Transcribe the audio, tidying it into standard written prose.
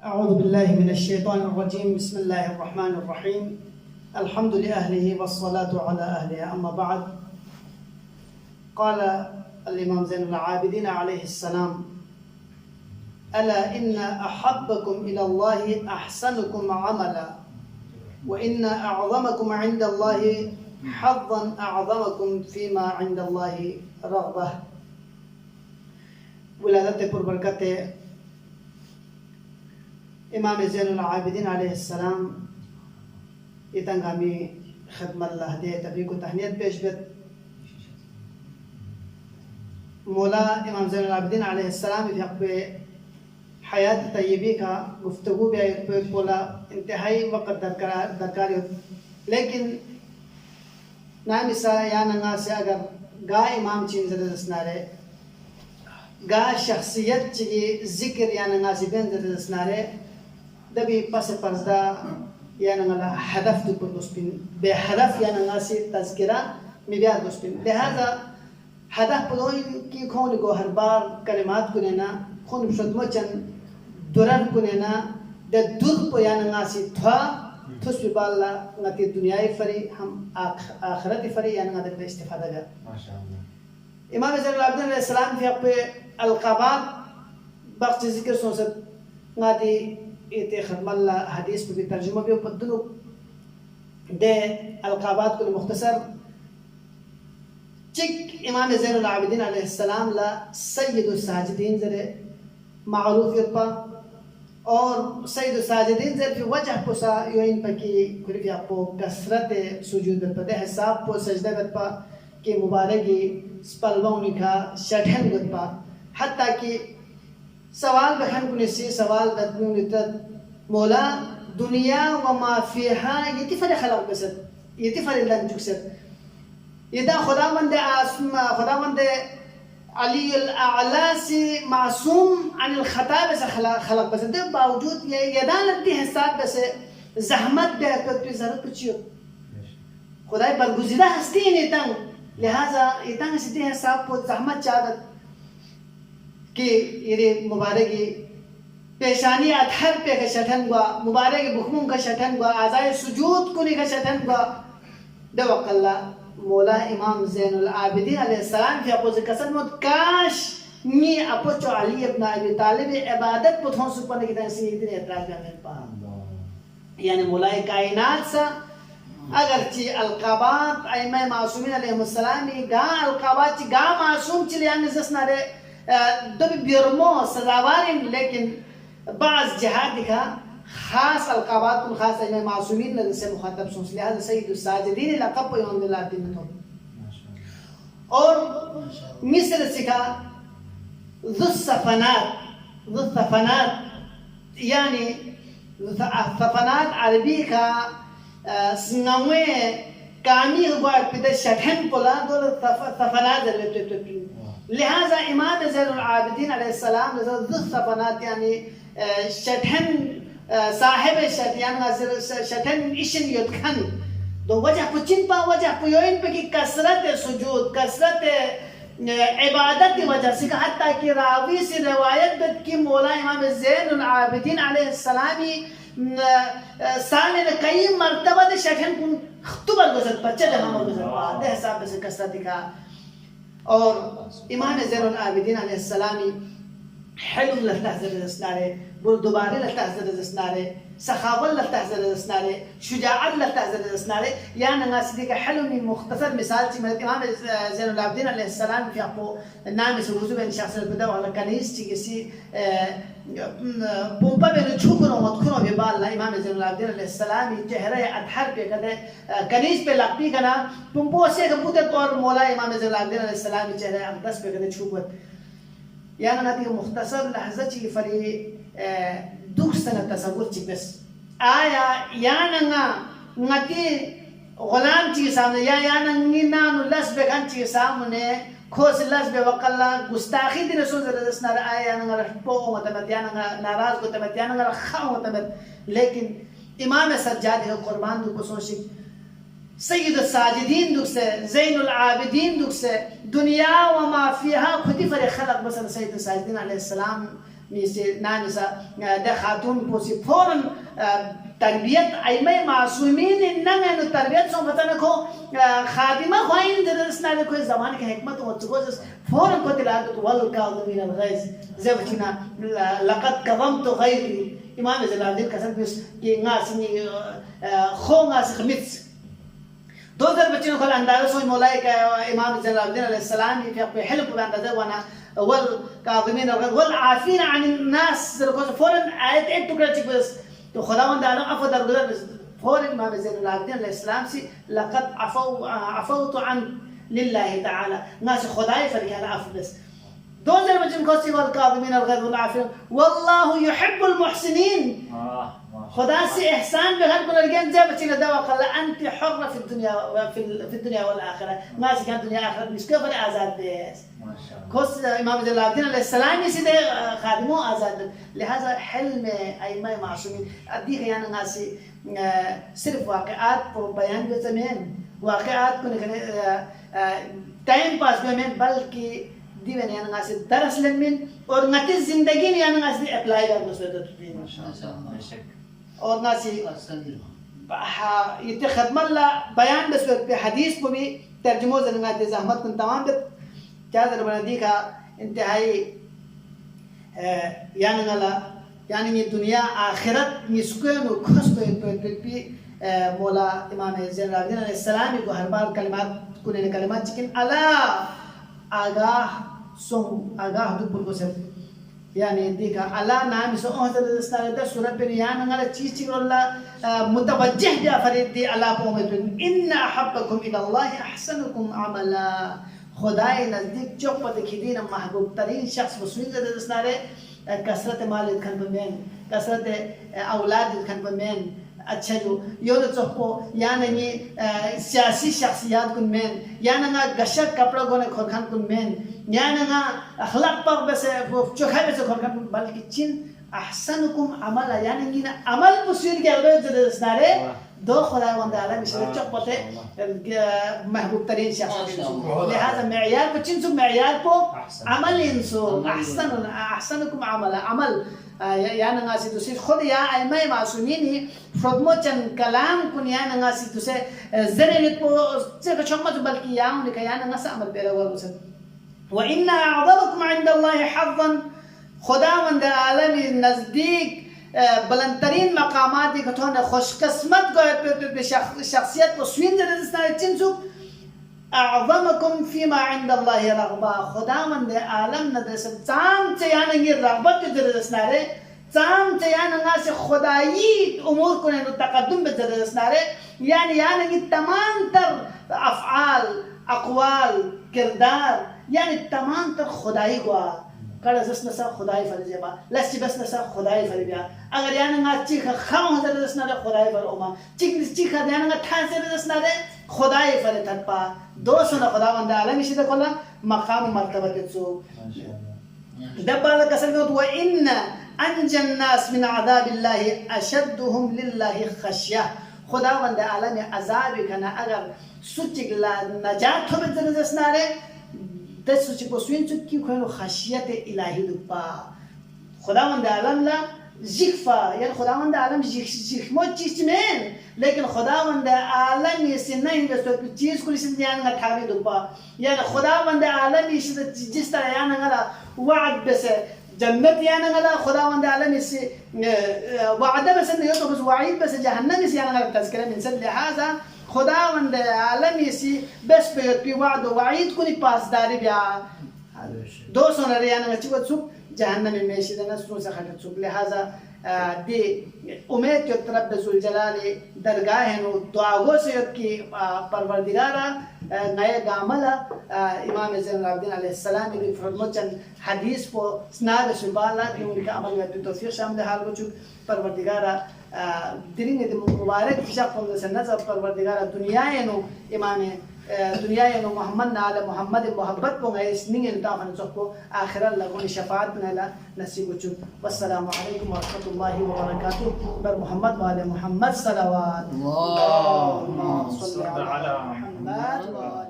أعوذ بالله من الشيطان الرجيم. بسم الله الرحمن الرحيم. الحمد لأهله والصلاة على أهلها. أما بعد، قال الإمام زين العابدين عليه السلام: ألا إن أحبكم إلى الله أحسنكم عملا، وإن أعظمكم عند الله حظا أعظمكم فيما عند الله رغبة. ولادت پر برکت امام زین العابدین علیہ السلام इतंगामी खदमत लहदे तभी को तहनीत पेश बेत मौला इमाम ज़ैनुल आबिदीन अलैहिस्सलाम पे हयात तय्यबी का गुफ्तगू पे बोला इंतहाई वक़्त दरकार हो, लेकिन नामिसा या नंगा से अगर गा इमाम चीन ज़दसनारे गा शख्सियत ची जिक्र या नंगा से बेन ज़दसनारे दबी पस पर्दा या नंगला हदफ तो दोस्पिन बेहदफ या नंगा से तज़किरा मिबिया दोस्पिन लिहाजा हदफ पलोइन की खोन को हर बार कलिमात को नेना खोन शुद्मचन दुरन को नेना द दुर को या नंगा से था थुस्बिबाला नती दुनियाई फरी हम आखिरती फरी या नंगा दे इस्तिफादा कर माशाअल्लाह। इमाम ज़ैनुल आबिदीन अलैहिस्सलाम fi पे अलक़ाबात बख्श जिक्र सोसत नादी इते खदमल्ला हदीस पे तर्जुमा भी पद्दुनु दे अलक़ाबात को मुख्तसर चिक इमाम ज़ैनुल आबिदीन अलैहिस्सलाम ला सय्यदुस साजिदीन जरे मारूफ यपा और सय्यदुस साजिदीन जरे fi वजह पोसा यो इन पकी कुरिफिया पो कसरत सुजूद पे हिसाब पो सजदा पे के मुबारकी स्पलवाउनी का शठन गपा हत्ता कि सवाल बखन कुनिसी सवाल दत्नु नितत मौला दुनिया व मा फीहा यतिफर खलक बसत यतिफर लन जुसत यदा खुदावंद आसमा खुदावंद अली अल-अअला से मासूम अनिल खता बस खलक बसत बावजूद ये यदा लगती हिसाब बस जहमत दे तो जरूरत कुछ खुदा बरगुज़िदा हस्ती नहीं तंग लिहाजा इतंग सिद्धि हिसाब को जहमत चाहत कि ये मुबारकी पेशानी अथर पे का शठन हुआ मुबारक बुखमुं का शठन हुआ आज़ाए सुजूद कुनी का शठन हुआ दवकल्ला मौला इमाम ज़ैनुल आबिदीन अलैहिस्सलाम की अपोज कसम मत काश मी अपोचो अली इब्न अबी तालिब इबादत पुथों सुपन की तरह से इतने एतराज में पा यानी मौला कायनात सा अगर ची अलक़ाबात अइमा मासूमीन अलैहिस्सलाम गा अलक़ाबात ची गा मासूम चिले अंग जसना रे दबी बिरमो सजावारिन लेकिन बाज़ जहाद दिखा खास अलक़ाबात कुल खास अइमा मासूमीन लग से मुखातब सुन लिहाजा सय्यदुस साजिदीन लक़ब पे यौमिल दिन तो और मिस्र सिखा ज़ुस्सफ़नात यानी ज़ुस्सफ़नात अरबी का स्नवे कामी हुआ पिता शठन पोला दो सफ़नात जरूरत लिहाजा इमाम ज़ैनुल आबिदीन अलैहिस्सलाम ज़ुस्सफ़नात यानी शठन साहिब शठन शठन इशन युद्धखन दो वजह पुचिन पा वजह पुयोइन पे की कसरत सुजूद कसरत इबादत की वजह से हत्ता कि रावी से रिवायत की मौला इमाम ज़ैनुल आबिदीन अलैहिस्सलाम साल में कई मर्तबा दे शठन कुन खतुबर गुजर बच्चे जमा गुजर दे हिसाब से कसरत का और इमाम ज़ैनुल आबिदीन अलैहिस्सलाम हलम लहज़र जसनारे बुरदुबारी लहज़र जसनारे सखावत लहज़र जसनारे शुजाअत लहज़र जसनारे या नंगासिदी का हलम मुख्तसर मिसाल ची मैं इमाम ज़ैनुल आबिदीन अलैहिस्सलाम fi आपको नाम से वजू में शख्स बदा वाला कनीस ची किसी पंपा में छुपनो मत खुनो भी बाल इमाम ज़ैनुल आबिदीन अलैहिस्सलाम चेहरे अधहर पे कदे कनीस पे लपी कना पंपो से कबूतर तौर मौला इमाम ज़ैनुल आबिदीन अलैहिस्सलाम चेहरे अकदस पे कदे छुपत यानी नाती मुख्तसर लहज़ा ची फरी दुख सनत तसव्वुर ची बस आया या नंगा नती गुलाम ची सामने या नंगी नानु लस बेगन ची सामने खोस लस बे वकल्ला गुस्ताखी दिन सुन जरसना आया नंगा पो मतबत या नंगा नाराज को तबत या नंगा खा मतबत लेकिन इमाम सज्जाद है कुर्बान दु को सोची सय्यदुस साजिदीन दुख से ज़ैनुल आबिदीन दुख से दुनिया व मा फीहा खुदी फर खलक बस सय्यदुस साजिदीन अलैहिस्सलाम ميسي نانسا ده خاتون بوسي فورن تربية أيمي معصومين إننا إنه تربية سو مثلا كو خادمة خوين درسنا لكو زمان كحكمة وتقول فورن كو تلاقي والكاظمين الغيظ زي بتشنا لقد كظمت غيري إمام جلال الدين كسر بس كي ناسني خو ناس خميس دوزر بتشنا كل أنداز سوي مولاي كإمام جلال الدين عليه السلام في حلم بأنداز وانا والكاظمين الغيظ والعافين عن الناس فورن آيات إنتو كرتك بس تو خداوند عالم عفو درگذر بس فورن إمام زين العابدين الإسلام سي لقد عفوت عن لله تعالى ناس خداي فريق عفو بس دون زي ما جنكوسي والكاظمين الغيظ والعافين والله يحب المحسنين خدا سي إحسان بهن كل الجن زي بتشيل الدواء قال أنت حرة في الدنيا في الدنيا والآخرة ناس كانت الدنيا آخرة مش كيف آزاد بس كوس إمام زين العابدين الإسلام يسيد خادمه آزاد لهذا حلم أيما معصومين أديك يعني ناس صرف واقعات بيان بزمان واقعات كنا टाइम पास में मैं बल्कि दीवन यानी गासे दरस लेमिन और नती जिंदगी ने यानी गासे अप्लाई कर बस तो और गासे ये खदमत ला बयान बस पे हदीस को भी तर्जुमो जन गाते जहमत में तमाम क्या जर बना दिखा इंतहाई यानी गला यानी ये दुनिया आखिरत निस्कुन और खुश पे मौला इमाम ज़ैनुल आबिदीन अलैहिस्सलाम को हर बार कलिमात कुने कलिमात चिकन अला आगाह दुपुर को सब यानी देखा अला नाम से ओहदर दस्तार सूरत पे यान ngala चीज वल्ला मुतवज्जिह जा फरीदी अला पोमत इन अहब्बकुम इलल्लाह अहसनुकुम अमला खुदाए नजदीक चौपत खिदीन महबूब तरीन शख्स मुस्लिम दस्तार कसरत माल खन बमेन कसरत औलाद खन बमेन अच्छा जो योर चौको यान ये सियासी शख्सियत कुन मेन यान ना गशक कपड़ा गोने खोरखान कुन मेन यान ना अखलाक पर बस चोखा बस खोरखान बल्कि चिन अहसनुकुम अमला यान ये ना अमल पुसीर के अलग जरूर स्नारे दो खुदा वंदा आला मिशर चौपते महबूब तरीन शख्स लिहाजा معيار बचिन सु معيار को अमल इंसो अहसनुकुम अमला अमल याना ngasih tu sih khud ya aimai masumin frogmochan kalam kun yana ngasih tu se zenit po se ka chomma tu balki yaun le yana ngasa amal pera wa gusan wa inna a'dhabakum 'inda Allah hazzan khudawan da alami nazdik balantarin maqamat ka thona khosh qismat go shakhsiyat ko swin da isna tinsu أعظمكم فيما عند الله رغبة خداوند ده عالم ندرس تام تيانا غير رغبة تدرس ناره تام تيانا ناس خدایی امور کنه نو تقدم بدرس ناره يعني غير تمام تر أفعال أقوال كردار يعني تمام تر خدایی گوا کار زس نسا خدایی فرزه با لستی بس نسا خدایی فربیا اگر يعني ناس چیخ خام درس ناره خدایی فر اوما چیخ يعني ناس تاس درس ناره خدای فرتت پا دوسنا خداوند عالم شده کلا مقام مرتبه تسو دبال کسر گوت و ان انجى الناس من عذاب الله اشدهم لله خشيه خداوند عالم عذاب کنا اگر سوچ لا نجات تو بدرسناره دس سوچ کو سوین چ کی کھنو خشیت الہی دپا خداوند عالم لا زخفا يعني خداوند عالم زخمو چیز من लेकिन खुदावंद आलम ये से नहीं बस तो चीज को इस ध्यान का ठावी दुपा यानी खुदावंद आलम इस जिस तरह यानी गला वعد बस जन्नत यानी गला खुदावंद आलम इस वعد बस नहीं तो बस वعيد बस जहन्नम इस यानी गला तذكره من سل هذا खुदावंद आलम इस बस पे वعد وعيد को नहीं पास दारी बिया दो सोना रे यानी गला चुप जहन्नम में शिदना सुन से खट चुप लिहाजा दे उम्मीद के तरफ रसूल जलाले दरगाह है नो दुआओं से कि परवरदिगारा नए गामला इमाम ज़ैनुल आबिदीन अलैहिस्सलाम की फरमाचन हदीस को स्नाद सुबाला कि उनका अमल में तौफीक शामिल हाल को चुक परवरदिगारा दिरिंग दे मुबारक फिशा फंद से नजर परवरदिगारा दुनिया है नो इमाम दुनिया है नो मोहम्मद नाले मोहम्मद मोहब्बत को गए स्निंग इल्ता मन सबको आखिरत लगों शफाअत नला नसीब चुक वस्सलामु अलैकुम व रहमतुल्लाहि व बरकातुहू बर मोहम्मद वाले मोहम्मद सल्लल्लाहु अलैहि वसल्लम